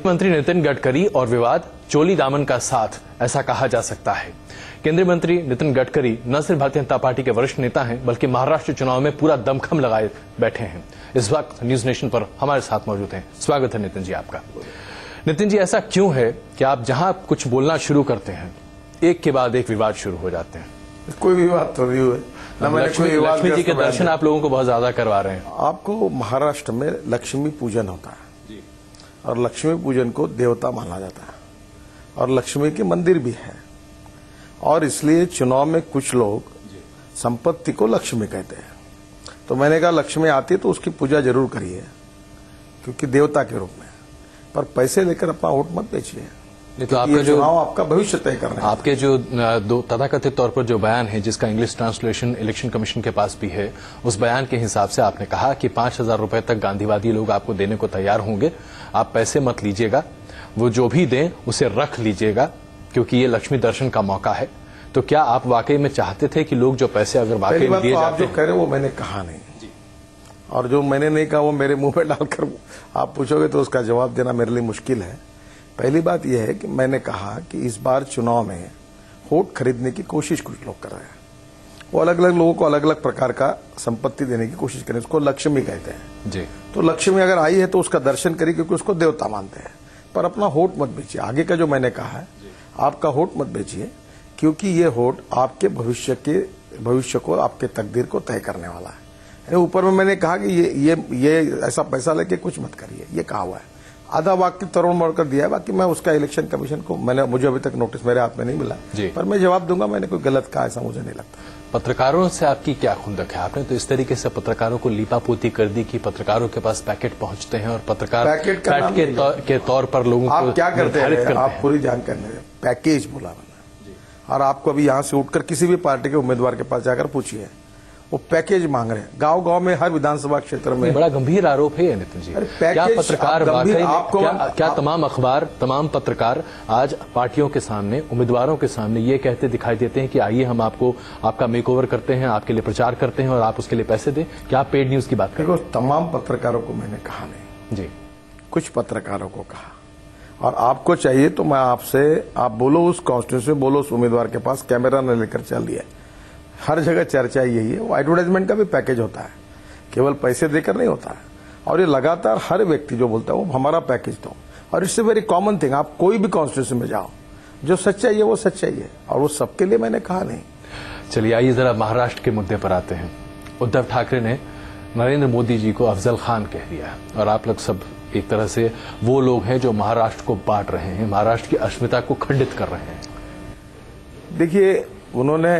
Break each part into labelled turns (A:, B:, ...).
A: मंत्री नितिन गडकरी और विवाद चोली दामन का साथ, ऐसा कहा जा सकता है। केंद्रीय मंत्री नितिन गडकरी न सिर्फ भारतीय जनता पार्टी के वरिष्ठ नेता हैं, बल्कि महाराष्ट्र चुनाव में पूरा दमखम लगाए बैठे हैं। इस वक्त न्यूज नेशन पर हमारे साथ मौजूद हैं। स्वागत है नितिन जी आपका। नितिन जी, ऐसा क्यों है कि आप जहां कुछ बोलना शुरू करते हैं, एक के बाद एक विवाद शुरू हो जाते हैं?
B: कोई विवाद तो नहीं हुए।
A: लक्ष्मी जी के दर्शन आप लोगों को बहुत ज्यादा करवा रहे हैं।
B: आपको महाराष्ट्र में लक्ष्मी पूजन होता है और लक्ष्मी पूजन को देवता माना जाता है और लक्ष्मी के मंदिर भी है, और इसलिए चुनाव में कुछ लोग संपत्ति को लक्ष्मी कहते हैं। तो मैंने कहा लक्ष्मी आती है तो उसकी पूजा जरूर करिए, क्योंकि देवता के रूप में, पर पैसे लेकर अपना वोट मत बेचिए।
A: तो आपका जो
B: चुनाव आपका भविष्य तय करना है।
A: आपके जो दो तथाकथित तौर पर जो बयान है, जिसका इंग्लिश ट्रांसलेशन इलेक्शन कमीशन के पास भी है, उस बयान के हिसाब से आपने कहा कि 5,000 रुपए तक गांधीवादी लोग आपको देने को तैयार होंगे। आप पैसे मत लीजिएगा, वो जो भी दें उसे रख लीजिएगा, क्योंकि ये लक्ष्मी दर्शन का मौका है। तो क्या आप वाकई में चाहते थे कि लोग जो पैसे अगर वाकई में दिए
B: तो
A: जाते
B: आप जो कह रहे हो वो मैंने कहा नहीं, और जो मैंने नहीं कहा वो मेरे मुंह में डालकर आप पूछोगे तो उसका जवाब देना मेरे लिए मुश्किल है। पहली बात यह है कि मैंने कहा कि इस बार चुनाव में वोट खरीदने की कोशिश कुछ लोग कर रहे हैं। वो अलग अलग लोगों को अलग अलग प्रकार का संपत्ति देने की कोशिश करें, उसको लक्ष्मी कहते हैं
A: जी।
B: तो लक्ष्मी अगर आई है तो उसका दर्शन करिए, क्योंकि उसको देवता मानते हैं, पर अपना वोट मत बेचिए। आगे का जो मैंने कहा है, आपका वोट मत बेचिए, क्योंकि ये वोट आपके भविष्य को, आपके तकदीर को तय करने वाला है। ऊपर में मैंने कहा कि ये ऐसा पैसा लेके कुछ मत करिए, ये कहा हुआ है। आधा वाक्य तरुण मोड़कर दिया है, बाकी मैं उसका इलेक्शन कमीशन को, मुझे अभी तक नोटिस मेरे हाथ में नहीं मिला, पर मैं जवाब दूंगा। मैंने कोई गलत कहा ऐसा मुझे नहीं लगता।
A: पत्रकारों से आपकी क्या खुंदक है? आपने तो इस तरीके से पत्रकारों को लीपापोती कर दी कि पत्रकारों के पास पैकेट पहुंचते हैं और पत्रकार पैकेट के तौर पर लोगों
B: को क्या करते हैं? आप
A: हैं।
B: पूरी जानकारी पैकेज बोला मैंने, और आपको अभी यहां से उठकर किसी भी पार्टी के उम्मीदवार के पास जाकर पूछिए, वो पैकेज मांग रहे हैं। गांव गांव में, हर विधानसभा क्षेत्र में।
A: बड़ा गंभीर आरोप है नितिन जी। क्या पत्रकार वाकई में, क्या तमाम अखबार, तमाम पत्रकार आज पार्टियों के सामने, उम्मीदवारों के सामने ये कहते दिखाई देते हैं कि आइए हम आपको आपका मेकओवर करते हैं, आपके लिए प्रचार करते हैं और आप उसके लिए पैसे दें? क्या आप पेड न्यूज की बात करें?
B: तमाम पत्रकारों को मैंने कहा नहीं
A: जी,
B: कुछ पत्रकारों को कहा। और आपको चाहिए तो मैं आपसे, आप बोलो उस कॉन्स्टिट्यूंसी में, बोलो उस उम्मीदवार के पास, कैमरा न लेकर चलिए। हर जगह चर्चा यही है। वो एडवर्टाइजमेंट का भी पैकेज होता है, केवल पैसे देकर नहीं होता है। और ये लगातार हर व्यक्ति जो बोलता है वो हमारा पैकेज दो, और इससे वेरी कॉमन थिंग, आप कोई भी कॉन्स्टिट्यूंसी में जाओ, जो सच्चाई है वो सच्चाई है, और वो सबके लिए मैंने कहा नहीं।
A: चलिए आइए जरा महाराष्ट्र के मुद्दे पर आते हैं। उद्धव ठाकरे ने नरेंद्र मोदी जी को अफजल खान कह दिया, और आप लोग सब एक तरह से वो लोग हैं जो महाराष्ट्र को बांट रहे हैं, महाराष्ट्र की अस्मिता को खंडित कर रहे हैं।
B: देखिए, उन्होंने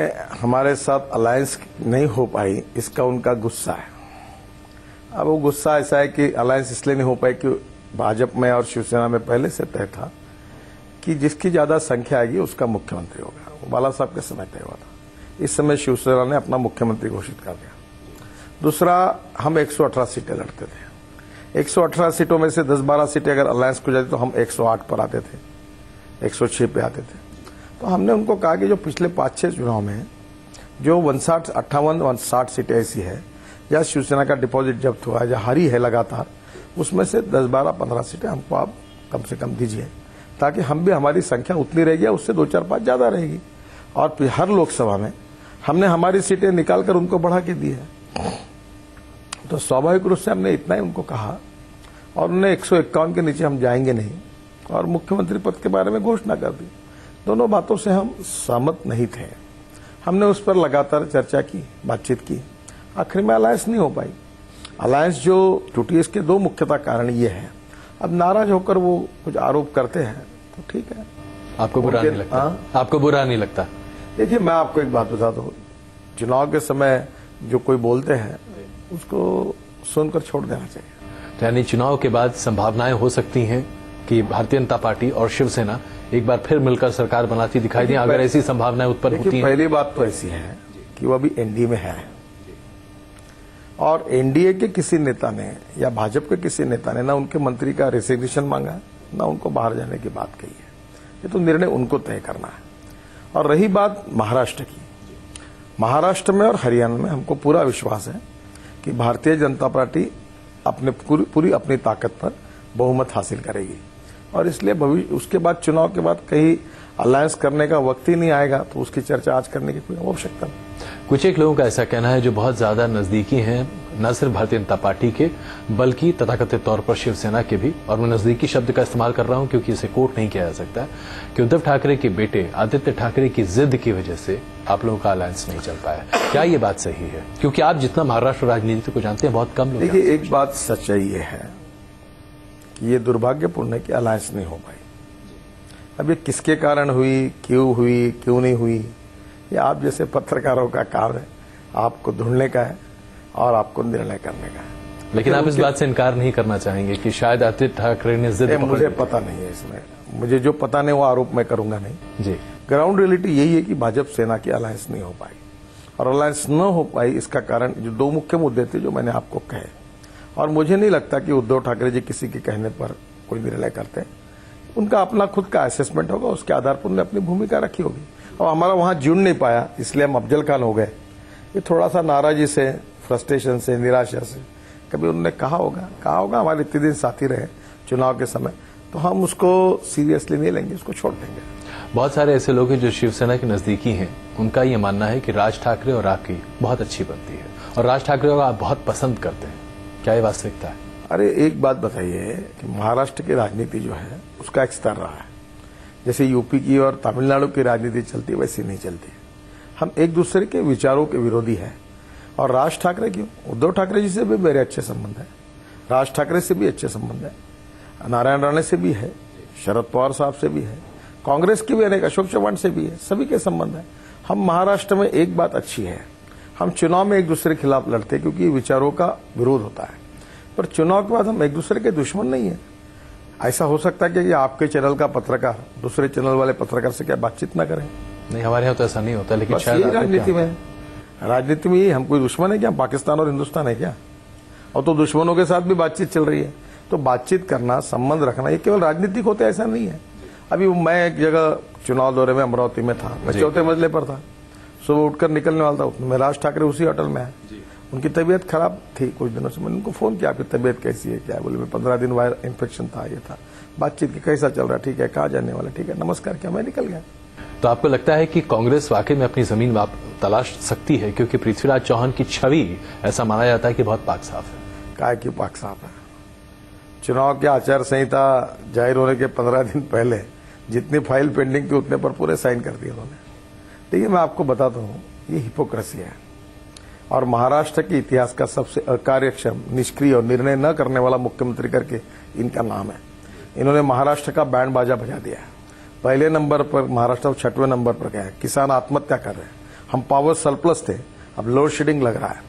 B: हमारे साथ अलायंस नहीं हो पाई, इसका उनका गुस्सा है। अब वो गुस्सा ऐसा है कि अलायंस इसलिए नहीं हो पाई कि भाजपा में और शिवसेना में पहले से तय था कि जिसकी ज्यादा संख्या आएगी उसका मुख्यमंत्री होगा। वो बाला साहब के समय तय हुआ था। इस समय शिवसेना ने अपना मुख्यमंत्री घोषित कर दिया। दूसरा, हम 118 सीटें लड़ते थे। 118 सीटों में से 10-12 सीटें अगर अलायंस को जाती तो हम 108 पर आते थे, 106 पे आते थे। तो हमने उनको कहा कि जो पिछले 5-6 चुनाव में जो 58 सीटें ऐसी है जहां शिवसेना का डिपॉजिट जब्त हुआ है, जहां हारी है लगातार, उसमें से 10-12-15 सीटें हमको आप कम से कम दीजिए, ताकि हम भी, हमारी संख्या उतनी रहेगी, उससे 2-4-5 ज्यादा रहेगी। और फिर हर लोकसभा में हमने हमारी सीटें निकालकर उनको बढ़ा के दी है। तो स्वाभाविक रूप से हमने इतना ही उनको कहा, और उन्होंने 151 के नीचे हम जाएंगे नहीं, और मुख्यमंत्री पद के बारे में घोषणा कर दी। दोनों बातों से हम सहमत नहीं थे। हमने उस पर लगातार चर्चा की, बातचीत की। आखिर में अलायंस नहीं हो पाई। अलायंस जो टूटी, इसके 2 मुख्यतः कारण ये है। अब नाराज होकर वो कुछ आरोप करते हैं तो ठीक है।
A: आपको बुरा नहीं लगता? आपको बुरा नहीं लगता?
B: देखिए, मैं आपको एक बात बता दूं, चुनाव के समय जो कोई बोलते हैं उसको सुनकर छोड़ देना चाहिए।
A: यानी चुनाव के बाद संभावनाएं हो सकती हैं कि भारतीय जनता पार्टी और शिवसेना एक बार फिर मिलकर सरकार बनाती दिखाई दी, अगर ऐसी संभावनाएं उत्पन्न होती हैं?
B: पहली बात तो ऐसी है कि वो अभी एनडीए में है, और एनडीए के किसी नेता ने या भाजपा के किसी नेता ने ना उनके मंत्री का रेसिग्नेशन मांगा है, ना उनको बाहर जाने की बात कही है। ये तो निर्णय उनको तय करना है। और रही बात महाराष्ट्र की, महाराष्ट्र में और हरियाणा में हमको पूरा विश्वास है कि भारतीय जनता पार्टी पूरी अपनी ताकत पर बहुमत हासिल करेगी। और इसलिए भविष्य उसके बाद चुनाव के बाद कहीं अलायंस करने का वक्त ही नहीं आएगा, तो उसकी चर्चा आज करने की कोई आवश्यकता नहीं।
A: कुछ एक लोगों का ऐसा कहना है जो बहुत ज्यादा नजदीकी हैं न सिर्फ भारतीय जनता पार्टी के बल्कि तथाकथित तौर पर शिवसेना के भी, और मैं नजदीकी शब्द का इस्तेमाल कर रहा हूं क्योंकि इसे कोट नहीं किया जा सकता, कि उद्धव ठाकरे के बेटे आदित्य ठाकरे की जिद की वजह से आप लोगों का अलायंस नहीं चल पाया। क्या ये बात सही है? क्योंकि आप जितना महाराष्ट्र राजनीति को जानते हैं बहुत कम लोग।
B: देखिए, एक बात सच्चाई ये है कि ये दुर्भाग्यपूर्ण है कि अलायंस नहीं हो पाई। अब ये किसके कारण हुई, क्यों नहीं हुई, ये आप जैसे पत्रकारों का काम है, आपको ढूंढने का है और आपको निर्णय करने का है।
A: लेकिन आप इस बात से इनकार नहीं करना चाहेंगे कि शायद आदित्य ठाकरे ने जिद
B: मुझे पता नहीं है इसमें, मुझे जो पता नहीं वो आरोप मैं करूंगा नहीं
A: जी।
B: ग्राउंड रियलिटी यही है कि भाजपा सेना की अलायंस नहीं हो पाई, और अलायंस न हो पाई इसका कारण जो दो मुख्य मुद्दे थे जो मैंने आपको कहे, और मुझे नहीं लगता कि उद्धव ठाकरे जी किसी के कहने पर कोई निर्णय करते हैं। उनका अपना खुद का असेसमेंट होगा, उसके आधार पर उन्होंने अपनी भूमिका रखी होगी, और हमारा वहां जुड़ नहीं पाया इसलिए हम अफजल खान हो गए। ये थोड़ा सा नाराजी से, फ्रस्ट्रेशन से, निराशा से कभी उन्होंने कहा होगा हमारे इतने दिन साथी रहे चुनाव के समय, तो हम उसको सीरियसली नहीं लेंगे, उसको छोड़ देंगे।
A: बहुत सारे ऐसे लोग हैं जो शिवसेना के नजदीकी हैं, उनका ये मानना है कि राज ठाकरे और आपकी बहुत अच्छी बनती है और राज ठाकरे को आप बहुत पसंद करते हैं। क्या ये वास्तविकता है?
B: अरे एक बात बताइए कि महाराष्ट्र की राजनीति जो है उसका एक स्तर रहा है, जैसे यूपी की और तमिलनाडु की राजनीति चलती है वैसी नहीं चलती। हम एक दूसरे के विचारों के विरोधी है, और राज ठाकरे क्यों, उद्धव ठाकरे जी से भी मेरे अच्छे संबंध है, राज ठाकरे से भी अच्छे संबंध है, नारायण राणे से भी है, शरद पवार साहब से भी है, कांग्रेस के भी अनेक, अशोक चव्हाण से भी है, सभी के संबंध है। हम महाराष्ट्र में एक बात अच्छी है, हम चुनाव में एक दूसरे के खिलाफ लड़ते हैं क्योंकि विचारों का विरोध होता है, पर चुनाव के बाद हम एक दूसरे के दुश्मन नहीं है। ऐसा हो सकता है कि आपके चैनल का पत्रकार दूसरे चैनल वाले पत्रकार से क्या बातचीत ना करें?
A: नहीं, हमारे यहाँ तो ऐसा नहीं होता, लेकिन शायद
B: राजनीति में ही हम कोई दुश्मन है क्या? पाकिस्तान और हिंदुस्तान है क्या? और तो दुश्मनों के साथ भी बातचीत चल रही है, तो बातचीत करना, संबंध रखना, ये केवल राजनीतिक होते ऐसा नहीं है। अभी मैं एक जगह चुनाव दौरे में अमरावती में था, मैं चौथे मंजिले पर था, सुबह उठकर निकलने वाला था, मैं राज ठाकरे उसी होटल में है। उनकी तबीयत खराब थी कुछ दिनों से, मैंने उनको फोन किया आपकी तबीयत कैसी है, क्या? बोले मैं 15 दिन वायरल इन्फेक्शन था, ये था। बातचीत की कैसा चल रहा, ठीक है, कहाँ जाने वाला, ठीक है, नमस्कार किया, मैं निकल गया।
A: तो आपको लगता है कि कांग्रेस वाकई में अपनी जमीन तलाश सकती है, क्योंकि पृथ्वीराज चौहान की छवि ऐसा माना जाता है कि बहुत पाक साफ है?
B: काय की पाक साफ है? चुनाव की आचार संहिता जाहिर होने के 15 दिन पहले जितनी फाइल पेंडिंग थी उतने पर पूरे साइन कर दिए उन्होंने। देखिए, मैं आपको बताता हूं, ये हिपोक्रेसी है, और महाराष्ट्र के इतिहास का सबसे अकार्यक्षम, निष्क्रिय और निर्णय न करने वाला मुख्यमंत्री करके इनका नाम है। इन्होंने महाराष्ट्र का बैंड बाजा बजा दिया है। पहले नंबर पर महाराष्ट्र, 6वें नंबर पर गया है। किसान आत्महत्या कर रहे हैं, हम पावर सरप्लस थे, अब लोड शेडिंग लग रहा है,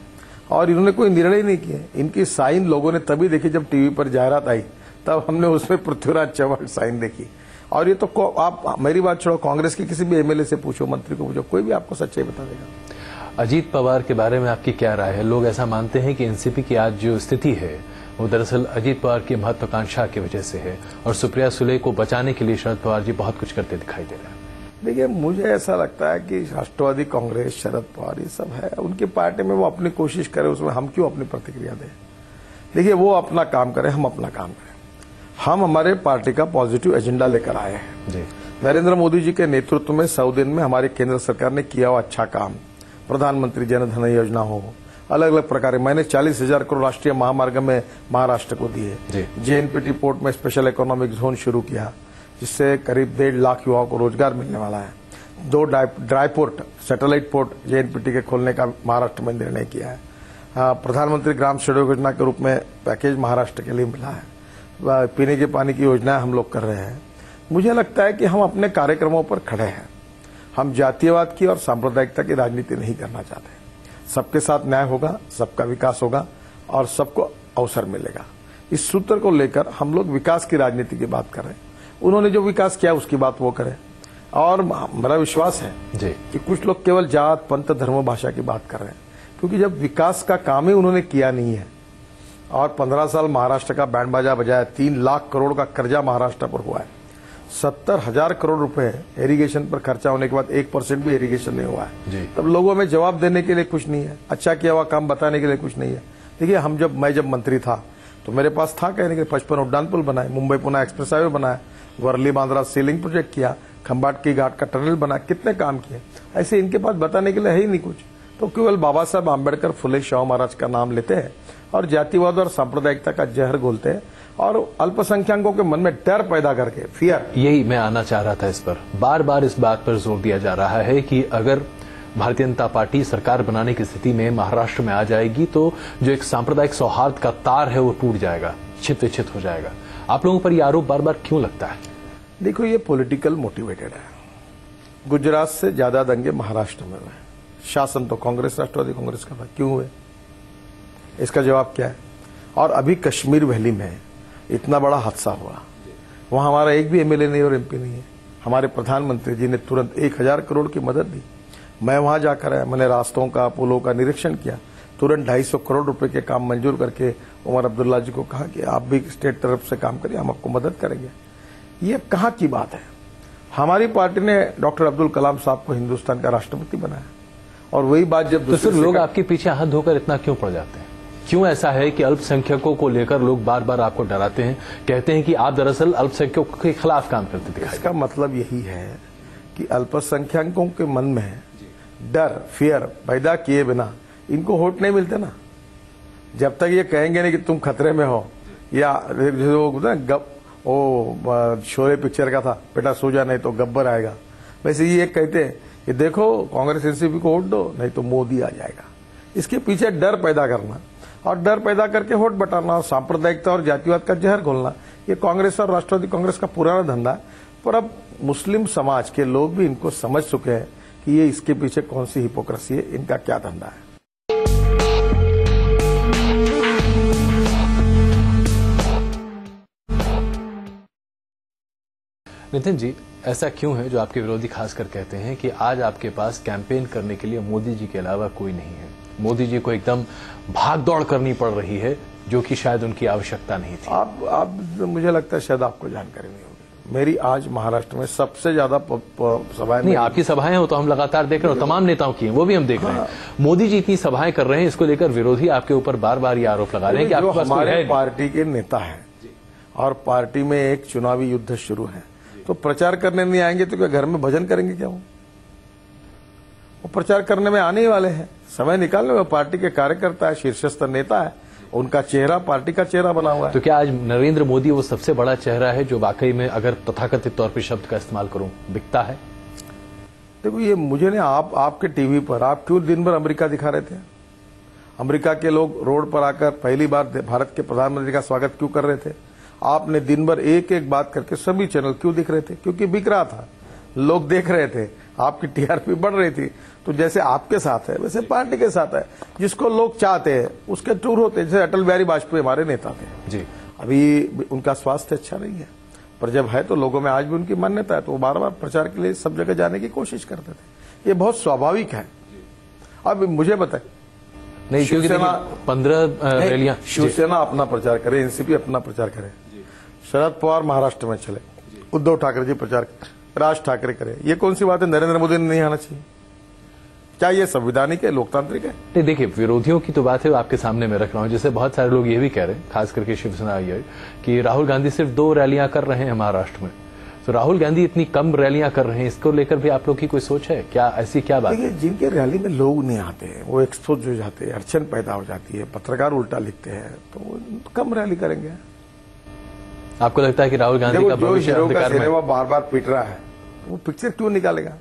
B: और इन्होंने कोई निर्णय नहीं किए। इनकी साइन लोगों ने तभी देखी जब टीवी पर जाहिरात आई, तब हमने उसमें पृथ्वीराज चौहान साइन देखी। और ये तो आप मेरी बात छोड़ो, कांग्रेस के किसी भी एमएलए से पूछो, मंत्री को पूछो, कोई भी आपको सच्चाई बता देगा।
A: अजीत पवार के बारे में आपकी क्या राय है? लोग ऐसा मानते हैं कि एनसीपी की आज जो स्थिति है वो दरअसल अजीत पवार की महत्वाकांक्षा की वजह से है, और सुप्रिया सुले को बचाने के लिए शरद पवार जी बहुत कुछ करते दिखाई दे रहे हैं।
B: देखिए, मुझे ऐसा लगता है कि राष्ट्रवादी कांग्रेस, शरद पवार, ये सब है, उनकी पार्टी में वो अपनी कोशिश करे, उसमें हम क्यों अपनी प्रतिक्रिया दें? देखिए, वो अपना काम करें, हम अपना काम करें। हम हमारे पार्टी का पॉजिटिव एजेंडा लेकर आए हैं
A: जी।
B: नरेंद्र मोदी जी के नेतृत्व में 100 दिन में हमारी केंद्र सरकार ने किया हुआ अच्छा काम, प्रधानमंत्री जन धन योजना हो, अलग अलग प्रकार, मैंने 40,000 करोड़ राष्ट्रीय महामार्ग में महाराष्ट्र को दिए। जेएनपीटी पोर्ट में स्पेशल इकोनॉमिक जोन शुरू किया, जिससे करीब 1.5 लाख युवाओं को रोजगार मिलने वाला है। 2 dry port, satellite port JNPT के खोलने का महाराष्ट्र में निर्णय किया है। प्रधानमंत्री ग्राम सड़क योजना के रूप में पैकेज महाराष्ट्र के लिए मिला है। पीने के पानी की योजनाएं हम लोग कर रहे हैं। मुझे लगता है कि हम अपने कार्यक्रमों पर खड़े हैं। हम जातीयवाद की और सांप्रदायिकता की राजनीति नहीं करना चाहते। सबके साथ न्याय होगा, सबका विकास होगा और सबको अवसर मिलेगा। इस सूत्र को लेकर हम लोग विकास की राजनीति की बात कर रहे हैं। उन्होंने जो विकास किया उसकी बात वो करें, और मेरा विश्वास है कि कुछ लोग केवल जात, पंथ, धर्म, भाषा की बात कर रहे हैं, क्योंकि जब विकास का काम ही उन्होंने किया नहीं है और 15 साल महाराष्ट्र का बैंड बाजा बजाया, 3 लाख करोड़ का कर्जा महाराष्ट्र पर हुआ है, 70,000 करोड़ रुपए इरिगेशन पर खर्चा होने के बाद 1% भी इरिगेशन नहीं हुआ है, तब लोगों में जवाब देने के लिए कुछ नहीं है, अच्छा किया हुआ काम बताने के लिए कुछ नहीं है। देखिए, मैं जब मंत्री था तो मेरे पास था कहने के 55 उड्डान पुल बनाए, मुंबई पुणे एक्सप्रेस हाईवे बनाया, वर्ली बांद्रा सीलिंग प्रोजेक्ट किया, खंबाट की घाट का टनल बना, कितने काम किए। ऐसे इनके पास बताने के लिए है ही नहीं कुछ। तो केवल बाबा साहब आम्बेडकर, फुले शाह महाराज का नाम लेते हैं और जातिवाद और सांप्रदायिकता का जहर घोलते हैं और अल्पसंख्यकों के मन में डर पैदा करके, फियर।
A: यही मैं आना चाह रहा था इस पर। बार बार इस बात पर जोर दिया जा रहा है कि अगर भारतीय जनता पार्टी सरकार बनाने की स्थिति में महाराष्ट्र में आ जाएगी तो जो एक सांप्रदायिक सौहार्द का तार है वो टूट जाएगा, छित विच्छित हो जाएगा। आप लोगों पर यह आरोप बार बार क्यों लगता है?
B: देखो, ये पॉलिटिकल मोटिवेटेड है। गुजरात से ज्यादा दंगे महाराष्ट्र में हुए। शासन तो कांग्रेस, राष्ट्रवादी कांग्रेस का था, क्यों हुए? इसका जवाब क्या है? और अभी कश्मीर वैली में इतना बड़ा हादसा हुआ, वहां हमारा एक भी एमएलए नहीं और एमपी नहीं है। हमारे प्रधानमंत्री जी ने तुरंत 1000 करोड़ की मदद दी। मैं वहां जाकर आया, मैंने रास्तों का, पुलों का निरीक्षण किया, तुरंत 250 करोड़ रुपए के काम मंजूर करके उमर अब्दुल्ला जी को कहा कि आप भी स्टेट तरफ से काम करिए, हम आपको मदद करेंगे। ये कहाँ की बात है? हमारी पार्टी ने डॉक्टर अब्दुल कलाम साहब को हिंदुस्तान का राष्ट्रपति बनाया और वही बात जब
A: तो फिर लोग आपके पीछे हाथ धोकर इतना क्यों पड़ जाते हैं? क्यों ऐसा है कि अल्पसंख्यकों को लेकर लोग बार बार आपको डराते हैं, कहते हैं कि आप दरअसल अल्पसंख्यकों के खिलाफ काम करते दिखाई?
B: इसका मतलब यही है कि अल्पसंख्यकों के मन में डर, फियर पैदा किए बिना इनको वोट नहीं मिलते ना। जब तक ये कहेंगे नहीं कि तुम खतरे में हो, या वो शोले पिक्चर का था, बेटा सो जा नहीं तो गब्बर आएगा, वैसे ये कहते हैं कि देखो कांग्रेस एनसीपी को वोट दो नहीं तो मोदी आ जाएगा। इसके पीछे डर पैदा करना और डर पैदा करके वोट बटाना और सांप्रदायिकता और जातिवाद का जहर घोलना, ये कांग्रेस और राष्ट्रवादी कांग्रेस का पुराना धंधा है। पर अब मुस्लिम समाज के लोग भी इनको समझ चुके हैं कि ये इसके पीछे कौन सी हिपोक्रेसी है, इनका क्या धंधा है।
A: नितिन जी, ऐसा क्यों है जो आपके विरोधी खासकर कहते हैं कि आज आपके पास कैंपेन करने के लिए मोदी जी के अलावा कोई नहीं है? मोदी जी को एकदम भाग दौड़ करनी पड़ रही है, जो कि शायद उनकी आवश्यकता नहीं थी।
B: आप मुझे लगता है शायद आपको जानकारी नहीं होगी, मेरी आज महाराष्ट्र में सबसे ज्यादा सभाएं
A: नहीं, आपकी सभाएं हो तो हम लगातार देख रहे हो, तमाम नेताओं की हैं, वो भी हम देख रहे हैं। मोदी जी इतनी सभाएं कर रहे हैं, इसको लेकर विरोधी आपके ऊपर बार बार ये आरोप लगा रहे हैं कि आपके पास
B: हमारे पार्टी के नेता है और पार्टी में एक चुनावी युद्ध शुरू है, तो प्रचार करने नहीं आएंगे तो क्या घर में भजन करेंगे क्या? वो प्रचार करने में आने ही वाले हैं, समय निकालने में। पार्टी के कार्यकर्ता है, शीर्षस्थ नेता है, उनका चेहरा पार्टी का चेहरा बना हुआ है।
A: तो क्या आज नरेंद्र मोदी वो सबसे बड़ा चेहरा है जो वाकई में, अगर तथाकथित तौर पर शब्द का इस्तेमाल करूं, दिखता है?
B: देखो, ये मुझे नहीं, आपके टीवी पर आप क्यों दिन भर अमेरिका दिखा रहे थे? अमेरिका के लोग रोड पर आकर पहली बार भारत के प्रधानमंत्री का स्वागत क्यों कर रहे थे? आपने दिन भर एक एक बात करके सभी चैनल क्यों दिख रहे थे? क्योंकि बिक रहा था, लोग देख रहे थे, आपकी टीआरपी बढ़ रही थी। तो जैसे आपके साथ है वैसे पार्टी के साथ है, जिसको लोग चाहते हैं उसके टूर होते हैं। जैसे अटल बिहारी वाजपेयी हमारे नेता थे
A: जी,
B: अभी उनका स्वास्थ्य अच्छा नहीं है, पर जब है तो लोगों में आज भी उनकी मान्यता है, तो वो बार बार प्रचार के लिए सब जगह जाने की कोशिश करते थे। ये बहुत स्वाभाविक है। अब मुझे बताए,
A: नहीं, क्योंकि 15 रैलियां,
B: शिवसेना अपना प्रचार करे, एनसीपी अपना प्रचार करे, शरद पवार महाराष्ट्र में चले, उद्धव ठाकरे जी प्रचार, राज ठाकरे करे, ये कौन सी बात है? नरेंद्र मोदी ने नहीं आना चाहिए? क्या ये संवैधानिक है, लोकतांत्रिक है?
A: नहीं, देखिए, विरोधियों की तो बात है, आपके सामने मैं रख रहा हूं। जैसे बहुत सारे लोग ये भी कह रहे हैं, खास करके शिवसेना ये, कि राहुल गांधी सिर्फ 2 रैलियां कर रहे हैं महाराष्ट्र में। तो राहुल गांधी इतनी कम रैलियां कर रहे हैं, इसको लेकर भी आप लोग की कोई सोच है क्या? ऐसी क्या बात है?
B: जिनके रैली में लोग नहीं आते हैं, वो एक्सपोज हो जाते हैं, अड़चन पैदा हो जाती है, पत्रकार उल्टा लिखते हैं, तो वो कम रैली करेंगे।
A: आपको लगता है कि राहुल गांधी का भविष्य अंधकार में?
B: वो बार बार पीट रहा है, वो पिक्चर क्यों निकालेगा?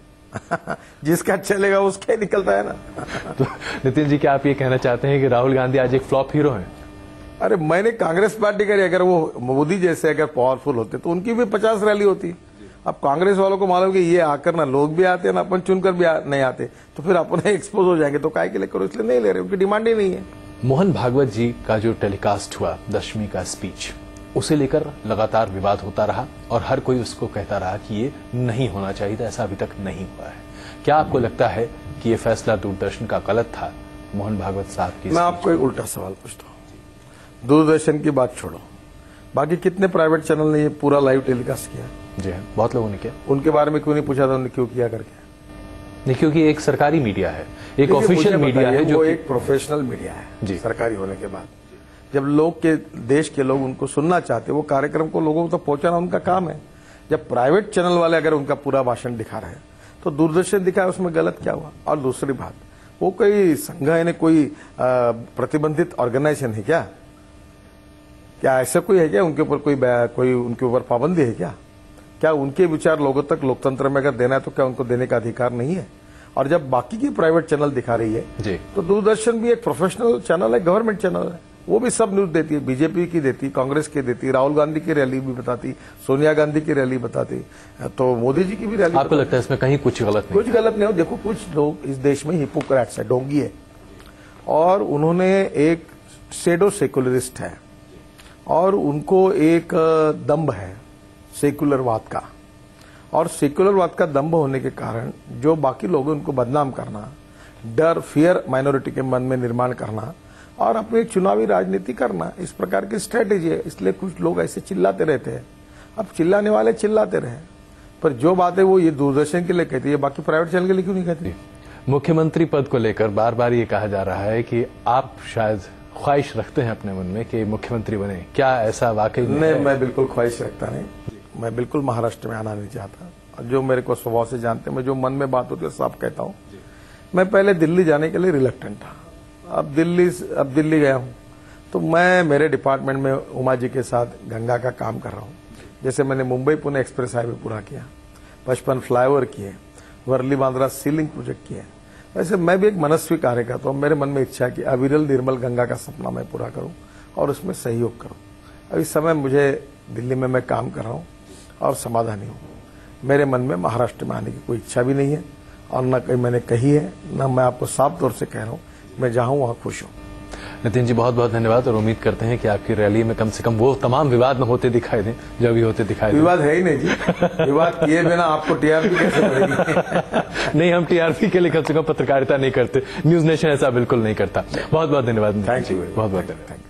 B: जिसका चलेगा उसका ही निकलता है ना।
A: तो नितिन जी, क्या आप ये कहना चाहते हैं कि राहुल गांधी आज एक फ्लॉप हीरो हैं?
B: अरे, मैंने कांग्रेस पार्टी करी, अगर वो मोदी जैसे अगर पावरफुल होते तो उनकी भी 50 रैली होती। अब कांग्रेस वालों को मालूम कि ये आकर ना लोग भी आते हैं ना अपन चुनकर भी नहीं आते, तो फिर अपने एक्सपोज हो जाएंगे, तो काय के लिए करो, इसलिए नहीं ले रहे, उनकी डिमांड ही नहीं है।
A: मोहन भागवत जी का जो टेलीकास्ट हुआ 10वीं का स्पीच, उसे लेकर लगातार विवाद होता रहा और हर कोई उसको कहता रहा कि ये नहीं होना चाहिए था, ऐसा अभी तक नहीं हुआ है। क्या आपको लगता है कि ये फैसला दूरदर्शन का गलत था, मोहन भागवत साहब की?
B: मैं आपको एक उल्टा सवाल पूछता हूँ, दूरदर्शन की बात छोड़ो, बाकी कितने प्राइवेट चैनल ने ये पूरा लाइव टेलीकास्ट किया?
A: जी हाँ, बहुत लोगों ने किया।
B: उनके बारे में क्यों नहीं पूछा था उन्होंने क्यों किया करके?
A: नहीं, क्योंकि एक सरकारी मीडिया है, एक ऑफिशियल मीडिया है, जो
B: एक प्रोफेशनल मीडिया है जी, सरकारी होने के बाद। जब लोग के देश के लोग उनको सुनना चाहते, वो कार्यक्रम को लोगों को तो पहुंचाना उनका काम है। जब प्राइवेट चैनल वाले अगर उनका पूरा भाषण दिखा रहे हैं तो दूरदर्शन दिखाए, उसमें गलत क्या हुआ? और दूसरी बात, वो कोई संघ है, कोई प्रतिबंधित ऑर्गेनाइजेशन है क्या? क्या ऐसा कोई है क्या उनके ऊपर कोई उनके ऊपर पाबंदी है क्या? क्या उनके विचार लोगों तक लोकतंत्र में अगर देना है तो क्या उनको देने का अधिकार नहीं है? और जब बाकी की प्राइवेट चैनल दिखा रही है
A: जी,
B: तो दूरदर्शन भी एक प्रोफेशनल चैनल है, गवर्नमेंट चैनल है, वो भी सब न्यूज देती है। बीजेपी की देती, कांग्रेस की देती, राहुल गांधी की रैली भी बताती, सोनिया गांधी की रैली बताती, तो मोदी जी की भी रैली।
A: आपको लगता है इसमें कहीं कुछ गलत नहीं?
B: कुछ गलत नहीं हो। देखो, कुछ लोग इस देश में हिपोक्रेट्स है, ढोंगी है, और उन्होंने एक सेडो सेकुलरिस्ट है और उनको एक दम्भ है सेकुलरवाद का, और सेकुलरवाद का दम्भ होने के कारण जो बाकी लोग उनको बदनाम करना, डर, फियर माइनॉरिटी के मन में निर्माण करना और अपनी चुनावी राजनीति करना, इस प्रकार की स्ट्रेटेजी है। इसलिए कुछ लोग ऐसे चिल्लाते रहते हैं। अब चिल्लाने वाले चिल्लाते रहे, पर जो बात है वो ये दूरदर्शन के लिए कहती है, बाकी प्राइवेट चैनल के लिए क्यों नहीं कहती?
A: मुख्यमंत्री पद को लेकर बार बार ये कहा जा रहा है कि आप शायद ख्वाहिश रखते हैं अपने मन में कि मुख्यमंत्री बने, क्या ऐसा वाकई में?
B: नहीं, मैं बिल्कुल ख्वाहिश रखता नहीं। मैं बिल्कुल महाराष्ट्र में आना नहीं चाहता। और जो मेरे को स्वभाव से जानते हैं, मैं जो मन में बात होती है साफ कहता हूँ। मैं पहले दिल्ली जाने के लिए रिलक्टेंट था, अब दिल्ली गया हूँ तो मैं मेरे डिपार्टमेंट में उमा जी के साथ गंगा का काम कर रहा हूँ। जैसे मैंने मुंबई पुणे एक्सप्रेस हाईवे पूरा किया, 55 फ्लाईओवर किए, वर्ली बांद्रा सीलिंग प्रोजेक्ट किए, वैसे मैं भी एक मनस्वी कार्य करता हूँ। मेरे मन में इच्छा है कि अविरल निर्मल गंगा का सपना मैं पूरा करूँ और उसमें सहयोग करूँ। अब इस समय मुझे दिल्ली में मैं काम कर रहा हूँ और समाधानी हूँ। मेरे मन में महाराष्ट्र में आने की कोई इच्छा भी नहीं है और न कहीं मैंने कही है, न मैं आपको साफ तौर से कह रहा हूँ। मैं जहाँ हूँ वहाँ खुश हूँ।
A: नितिन जी, बहुत बहुत धन्यवाद और उम्मीद करते हैं कि आपकी रैली में कम से कम वो तमाम विवाद न होते दिखाई दें जो अभी होते दिखाई दें।
B: विवाद है ही नहीं जी। विवाद किए बिना आपको टीआरपी कैसे मिलेगी?
A: नहीं, हम टीआरपी के लिए कम से कम पत्रकारिता नहीं करते। न्यूज नेशन ऐसा बिल्कुल नहीं करता। बहुत बहुत धन्यवाद।
B: Thank you.
A: बहुत बहुत धन्यवाद।